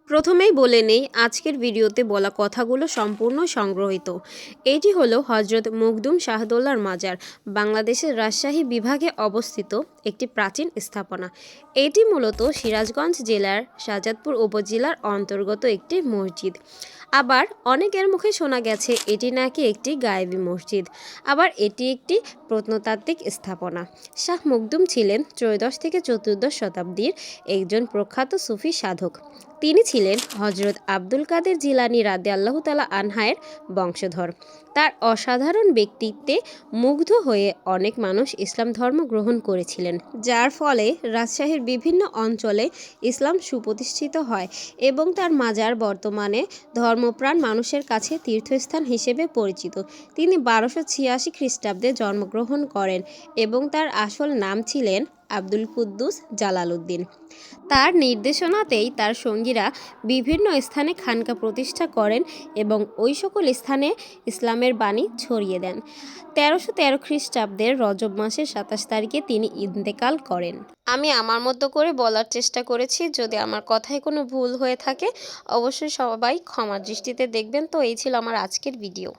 প্রথমেই বলে নেই আজকের ভিডিওতে বলা কথাগুলো সম্পূর্ণ সংগ্রহীত। এটি হলো হজরত মখদুম শাহদৌলার মাজার, বাংলাদেশের রাজশাহী বিভাগে অবস্থিত একটি প্রাচীন স্থাপনা। এটি মূলত সিরাজগঞ্জ জেলার শাহজাদপুর উপজেলার অন্তর্গত একটি মসজিদ। আবার অনেকের মুখে শোনা গেছে এটি নাকি একটি গায়েবী মসজিদ, আবার এটি একটি প্রত্নতাত্ত্বিক স্থাপনা। শাহ মখদুম ছিলেন ত্রয়োদশ থেকে চতুর্দশ শতাব্দীর একজন প্রখ্যাত সুফি সাধক। তিনি ছিলেন হজরত আব্দুল কাদের জিলানী রাদিয়াল্লাহু তাআলা আনহায়ের বংশধর। তার অসাধারণ ব্যক্তিত্বে মুগ্ধ হয়ে অনেক মানুষ ইসলাম ধর্ম গ্রহণ করেছিলেন, যার ফলে রাজশাহীর বিভিন্ন অঞ্চলে ইসলাম সুপ্রতিষ্ঠিত হয় এবং তার মাজার বর্তমানে ধর্মপ্রাণ মানুষের কাছে তীর্থস্থান হিসেবে পরিচিত। তিনি 1286 খ্রিস্টাব্দে জন্মগ্রহণ করেন এবং তার আসল নাম ছিলেন আব্দুল কুদ্দুস জালালউদ্দিন। তার নির্দেশনাতেই তার সঙ্গীরা বিভিন্ন স্থানে খানকা প্রতিষ্ঠা করেন এবং ওই সকল স্থানে ইসলামের বাণী ছড়িয়ে দেন। 1313 খ্রিস্টাব্দের রজব মাসের 27 তারিখে তিনি ইন্তেকাল করেন। আমি আমার মতো করে বলার চেষ্টা করেছি, যদি আমার কথায় কোনো ভুল হয়ে থাকে অবশ্যই সবাই ক্ষমার দৃষ্টিতে দেখবেন। তো এই ছিল আমার আজকের ভিডিও।